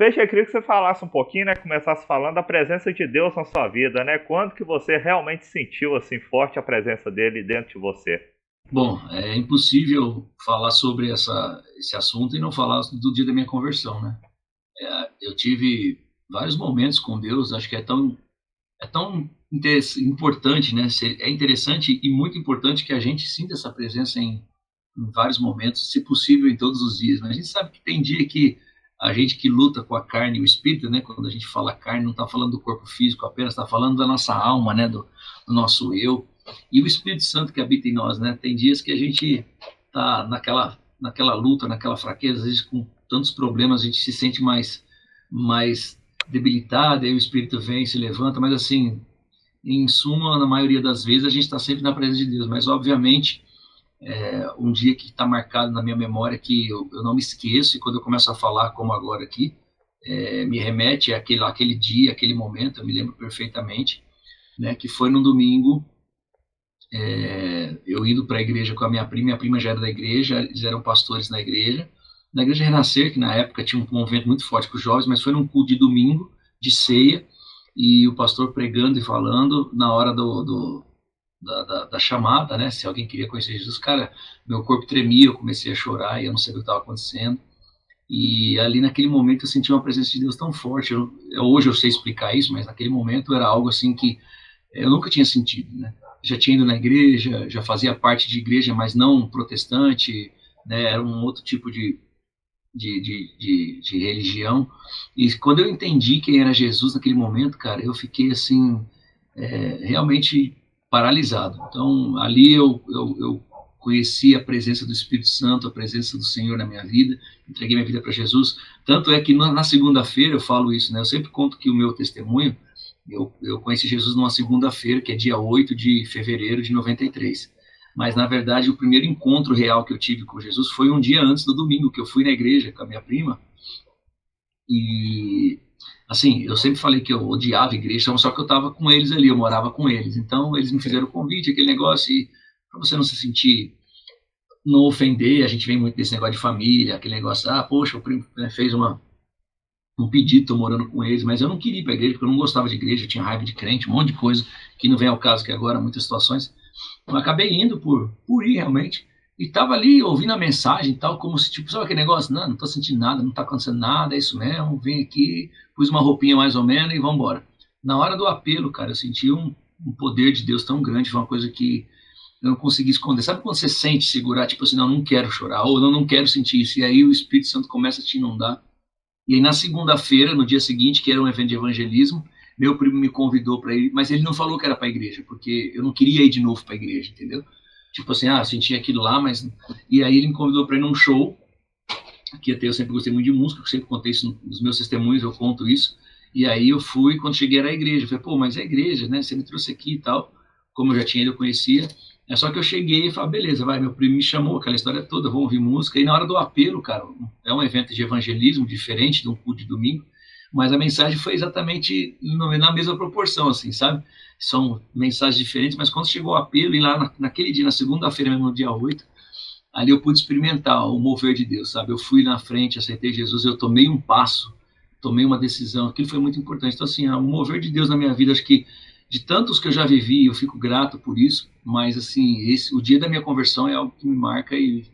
Peixe, eu queria que você falasse um pouquinho, né? Começasse falando da presença de Deus na sua vida, né? Quando que você realmente sentiu assim forte a presença dele dentro de você? Bom, é impossível falar sobre esse assunto e não falar do dia da minha conversão, né? Eu tive vários momentos com Deus, acho que importante, né? É interessante e muito importante que a gente sinta essa presença em vários momentos, se possível em todos os dias. Mas a gente sabe que tem dia que a gente que luta com a carne e o espírito, né? Quando a gente fala carne, não está falando do corpo físico apenas, está falando da nossa alma, né? Do nosso eu. E o Espírito Santo que habita em nós, né? Tem dias que a gente tá naquela luta, naquela fraqueza, às vezes com tantos problemas, a gente se sente mais debilitado, aí o Espírito vem, se levanta, mas assim, em suma, na maioria das vezes, a gente está sempre na presença de Deus, mas obviamente um dia que está marcado na minha memória que eu não me esqueço, e quando eu começo a falar, como agora aqui, me remete àquele dia, aquele momento, eu me lembro perfeitamente, né, que foi no domingo, eu indo para a igreja com a minha prima já era da igreja, eles eram pastores na igreja Renascer, que na época tinha um movimento muito forte com os jovens, mas foi num culto de domingo, de ceia, e o pastor pregando e falando na hora da chamada, né? Se alguém queria conhecer Jesus, cara, meu corpo tremia, eu comecei a chorar e eu não sabia o que estava acontecendo. E ali naquele momento eu senti uma presença de Deus tão forte. Hoje eu sei explicar isso, mas naquele momento era algo assim que eu nunca tinha sentido, né? Já tinha ido na igreja, já fazia parte de igreja, mas não protestante, né? Era um outro tipo de religião. E quando eu entendi quem era Jesus naquele momento, cara, eu fiquei assim, realmente paralisado. Então, ali eu conheci a presença do Espírito Santo, a presença do Senhor na minha vida, entreguei minha vida para Jesus. Tanto é que na segunda-feira eu falo isso, né? Eu sempre conto que o meu testemunho, eu conheci Jesus numa segunda-feira, que é dia 8 de fevereiro de 93. Mas, na verdade, o primeiro encontro real que eu tive com Jesus foi um dia antes do domingo, que eu fui na igreja com a minha prima, e assim, eu sempre falei que eu odiava a igreja, só que eu estava com eles ali, eu morava com eles. Então eles me fizeram o convite, aquele negócio, e para você não se sentir, não ofender, a gente vem muito desse negócio de família, aquele negócio, poxa, o primo, né, fez um pedido, tô morando com eles, mas eu não queria ir para a igreja, porque eu não gostava de igreja, eu tinha raiva de crente, um monte de coisa, que não vem ao caso que agora, muitas situações. Eu acabei indo por ir realmente. E tava ali ouvindo a mensagem e tal, como se, tipo, sabe aquele negócio? Não tô sentindo nada, não tá acontecendo nada, é isso mesmo, vem aqui, pus uma roupinha mais ou menos e vamos embora. Na hora do apelo, cara, eu senti um poder de Deus tão grande, foi uma coisa que eu não consegui esconder. Sabe quando você sente segurar, tipo assim, não quero chorar, ou não quero sentir isso, e aí o Espírito Santo começa a te inundar. E aí na segunda-feira, no dia seguinte, que era um evento de evangelismo, meu primo me convidou para ir, mas ele não falou que era para a igreja, porque eu não queria ir de novo para a igreja, entendeu? Tipo assim, senti aquilo lá, mas. E aí ele me convidou para ir num show, que até eu sempre gostei muito de música, eu sempre contei isso nos meus testemunhos, eu conto isso. E aí eu fui, quando cheguei era a igreja, eu falei, pô, mas é a igreja, né? Você me trouxe aqui e tal. Como eu já tinha ido, eu conhecia. É só que eu cheguei e falei, beleza, vai, meu primo me chamou, aquela história toda, vamos ouvir música. E na hora do apelo, cara, é um evento de evangelismo diferente de um culto de domingo, mas a mensagem foi exatamente na mesma proporção, assim, sabe? São mensagens diferentes, mas quando chegou o apelo, e lá naquele dia, na segunda-feira mesmo, no dia 8, ali eu pude experimentar o mover de Deus, sabe? Eu fui na frente, aceitei Jesus, eu tomei um passo, tomei uma decisão, aquilo foi muito importante. Então, assim, o mover de Deus na minha vida, acho que de tantos que eu já vivi, eu fico grato por isso, mas, assim, o dia da minha conversão é algo que me marca e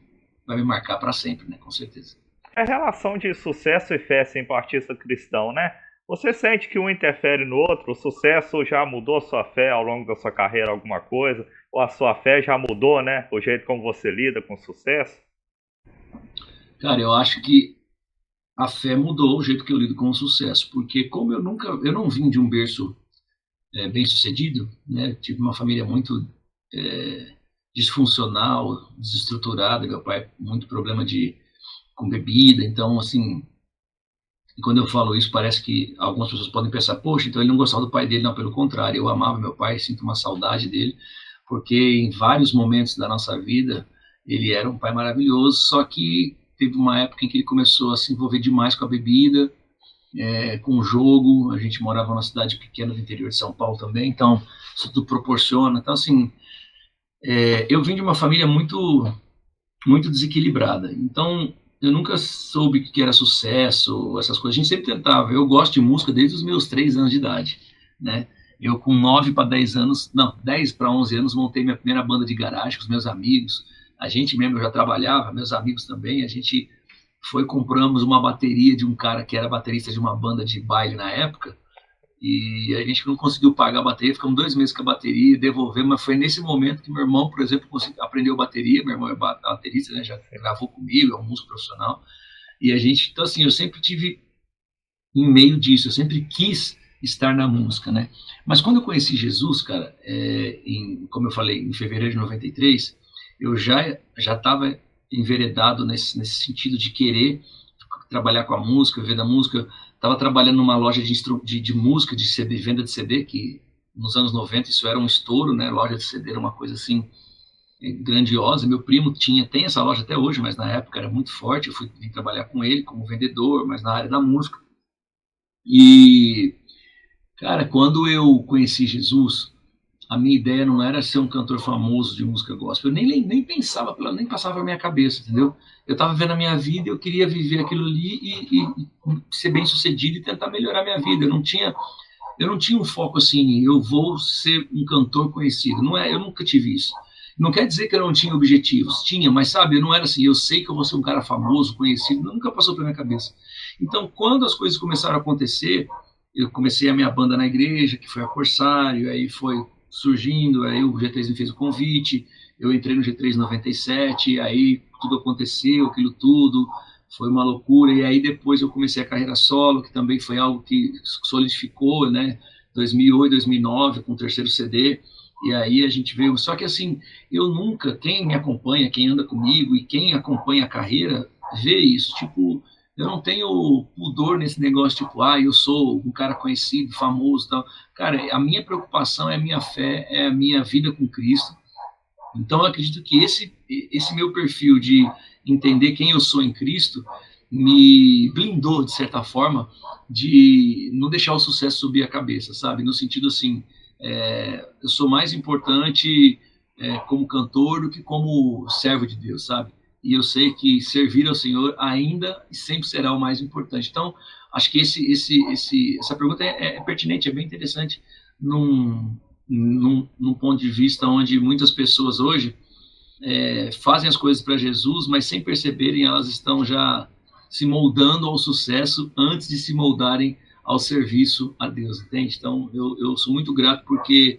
vai me marcar para sempre, né? Com certeza. É a relação de sucesso e fé assim, para o artista cristão, né? Você sente que um interfere no outro? O sucesso já mudou a sua fé ao longo da sua carreira, alguma coisa? Ou a sua fé já mudou, né? O jeito como você lida com o sucesso? Cara, eu acho que a fé mudou o jeito que eu lido com o sucesso, porque como eu não vim de um berço bem sucedido, né? Tive uma família muito disfuncional, desestruturada, meu pai muito problema com bebida, então assim, e quando eu falo isso parece que algumas pessoas podem pensar, poxa, então ele não gostava do pai dele, não, pelo contrário, eu amava meu pai, sinto uma saudade dele, porque em vários momentos da nossa vida ele era um pai maravilhoso, só que teve uma época em que ele começou a se envolver demais com a bebida, com o jogo. A gente morava numa cidade pequena do interior de São Paulo também, então isso tudo proporciona. Então, assim, eu vim de uma família muito, muito desequilibrada. Então, eu nunca soube o que era sucesso, essas coisas. A gente sempre tentava. Eu gosto de música desde os meus 3 anos de idade, né? Eu, com 9 para 10 anos, não, 10 para 11 anos, montei minha primeira banda de garagem com os meus amigos. A gente mesmo, eu já trabalhava, meus amigos também. A gente compramos uma bateria de um cara que era baterista de uma banda de baile na época. E a gente não conseguiu pagar a bateria, ficamos 2 meses com a bateria, devolvemos, mas foi nesse momento que meu irmão, por exemplo, aprendeu bateria. Meu irmão é baterista, né, já gravou comigo, é um músico profissional, e a gente, então assim, eu sempre tive em meio disso, eu sempre quis estar na música, né, mas quando eu conheci Jesus, cara, como eu falei, em fevereiro de 93, eu já estava enveredado nesse sentido de querer trabalhar com a música, viver da música. Estava trabalhando numa loja de música, de CD, venda de CD, que nos anos 90 isso era um estouro, né? Loja de CD era uma coisa assim grandiosa. Meu primo tem essa loja até hoje, mas na época era muito forte. Eu vim trabalhar com ele como vendedor, mas na área da música. E, cara, quando eu conheci Jesus, a minha ideia não era ser um cantor famoso de música gospel. Eu nem pensava, nem passava pela minha cabeça, entendeu? Eu estava vivendo a minha vida, eu queria viver aquilo ali e ser bem sucedido e tentar melhorar a minha vida. Eu não tinha um foco assim, eu vou ser um cantor conhecido. Não é, eu nunca tive isso. Não quer dizer que eu não tinha objetivos. Tinha, mas sabe, eu não era assim, eu sei que eu vou ser um cara famoso, conhecido. Nunca passou pela minha cabeça. Então, quando as coisas começaram a acontecer, eu comecei a minha banda na igreja, que foi a Corsário, aí foi surgindo, aí o G3 me fez o convite, eu entrei no G3 em 97, aí tudo aconteceu, aquilo tudo, foi uma loucura, e aí depois eu comecei a carreira solo, que também foi algo que solidificou, né, 2008, 2009, com o terceiro CD, e aí a gente veio, só que assim, eu nunca, quem me acompanha, quem anda comigo, e quem acompanha a carreira, vê isso, tipo, eu não tenho pudor nesse negócio, tipo, eu sou um cara conhecido, famoso e tal. Cara, a minha preocupação é a minha fé, é a minha vida com Cristo. Então, eu acredito que esse meu perfil de entender quem eu sou em Cristo me blindou, de certa forma, de não deixar o sucesso subir a cabeça, sabe? No sentido assim, eu sou mais importante como cantor do que como servo de Deus, sabe? E eu sei que servir ao Senhor ainda e sempre será o mais importante. Então, acho que essa pergunta é pertinente, é bem interessante num ponto de vista onde muitas pessoas hoje fazem as coisas para Jesus, mas sem perceberem elas estão já se moldando ao sucesso antes de se moldarem ao serviço a Deus, entende? Então, eu sou muito grato porque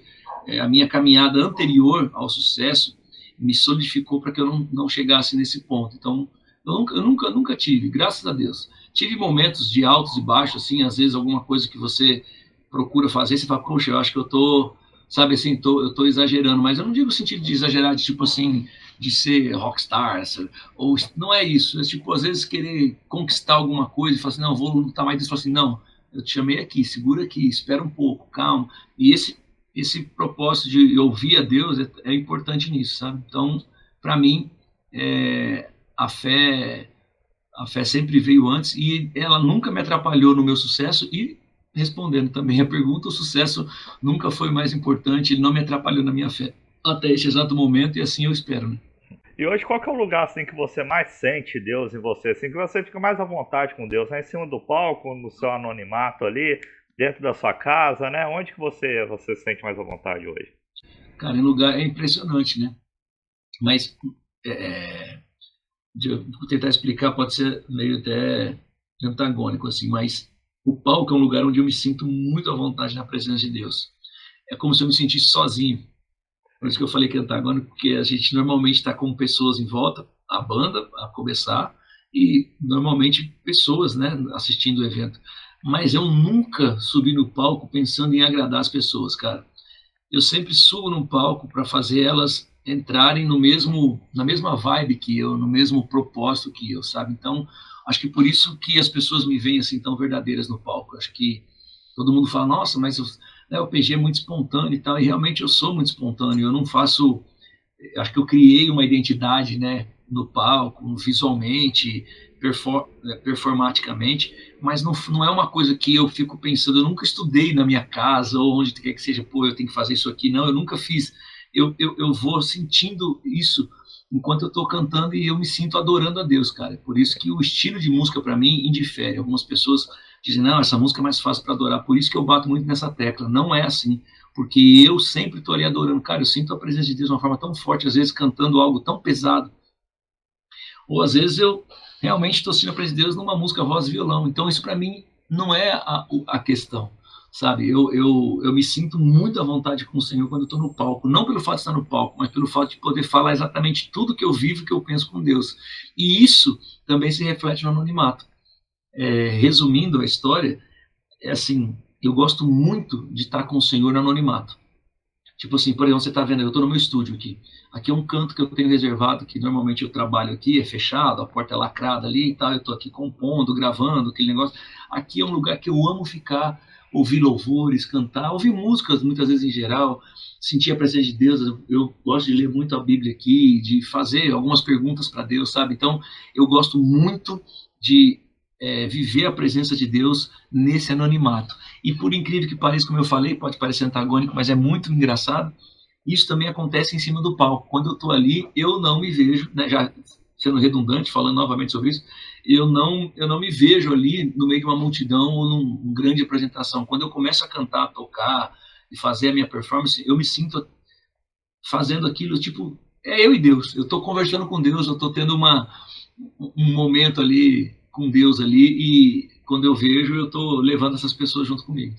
a minha caminhada anterior ao sucesso me solidificou para que eu não chegasse nesse ponto. Então, eu nunca tive, graças a Deus. Tive momentos de altos e baixos, assim, às vezes alguma coisa que você procura fazer, você fala, poxa, eu acho que eu tô, sabe assim, eu tô exagerando, mas eu não digo no sentido de exagerar, de tipo assim, de ser rockstar, ou não é isso, é tipo, às vezes querer conquistar alguma coisa e falar assim, não, vou lutar mais disso, falar assim, não, eu te chamei aqui, segura aqui, espera um pouco, calma, e esse propósito de ouvir a Deus é importante nisso, sabe? Então, para mim, a fé sempre veio antes e ela nunca me atrapalhou no meu sucesso e, respondendo também a pergunta, o sucesso nunca foi mais importante, ele não me atrapalhou na minha fé até esse exato momento e assim eu espero, né? E hoje qual que é o lugar assim que você mais sente Deus em você, assim que você fica mais à vontade com Deus, né? Em cima do palco, no seu anonimato ali, dentro da sua casa, né? Onde que você se sente mais à vontade hoje? Cara, em lugar é impressionante, né? Mas vou tentar explicar, pode ser meio até antagônico assim, mas o palco é um lugar onde eu me sinto muito à vontade na presença de Deus. É como se eu me sentisse sozinho. Por isso que eu falei que é antagônico, porque a gente normalmente está com pessoas em volta, a banda, a começar, e normalmente pessoas, né, assistindo o evento. Mas eu nunca subi no palco pensando em agradar as pessoas, cara. Eu sempre subo no palco para fazer elas entrarem na mesma vibe que eu, no mesmo propósito que eu, sabe? Então, acho que por isso que as pessoas me veem assim tão verdadeiras no palco. Acho que todo mundo fala, nossa, mas o PG é muito espontâneo e tal, e realmente eu sou muito espontâneo, eu não faço, acho que eu criei uma identidade, né, no palco, visualmente, performaticamente, mas não é uma coisa que eu fico pensando, eu nunca estudei na minha casa, ou onde quer que seja, pô, eu tenho que fazer isso aqui, não, eu nunca fiz, eu vou sentindo isso, enquanto eu estou cantando e eu me sinto adorando a Deus, cara. Por isso que o estilo de música para mim indifere. Algumas pessoas dizem, não, essa música é mais fácil para adorar. Por isso que eu bato muito nessa tecla. Não é assim, porque eu sempre estou ali adorando. Cara, eu sinto a presença de Deus de uma forma tão forte, às vezes cantando algo tão pesado, ou às vezes eu realmente estou sentindo a presença de Deus numa música voz e violão. Então isso para mim não é a questão, sabe? Eu me sinto muito à vontade com o Senhor quando eu estou no palco, não pelo fato de estar no palco, mas pelo fato de poder falar exatamente tudo que eu vivo, que eu penso com Deus. E isso também se reflete no anonimato. Resumindo a história, é assim, eu gosto muito de estar com o Senhor no anonimato. Tipo assim, por exemplo, você está vendo, eu estou no meu estúdio aqui. Aqui é um canto que eu tenho reservado, que normalmente eu trabalho aqui, é fechado, a porta é lacrada ali e tal, eu estou aqui compondo, gravando, aquele negócio. Aqui é um lugar que eu amo ficar, ouvir louvores, cantar, ouvir músicas muitas vezes em geral, sentir a presença de Deus. Eu gosto de ler muito a Bíblia aqui, de fazer algumas perguntas para Deus, sabe? Então, eu gosto muito de viver a presença de Deus nesse anonimato. E por incrível que pareça, como eu falei, pode parecer antagônico, mas é muito engraçado, isso também acontece em cima do palco. Quando eu estou ali, eu não me vejo, né, já sendo redundante, falando novamente sobre isso, eu não me vejo ali no meio de uma multidão ou numa grande apresentação. Quando eu começo a cantar, a tocar e fazer a minha performance, eu me sinto fazendo aquilo, tipo, é eu e Deus. Eu estou conversando com Deus, eu estou tendo um momento ali com Deus ali, e quando eu vejo, eu estou levando essas pessoas junto comigo.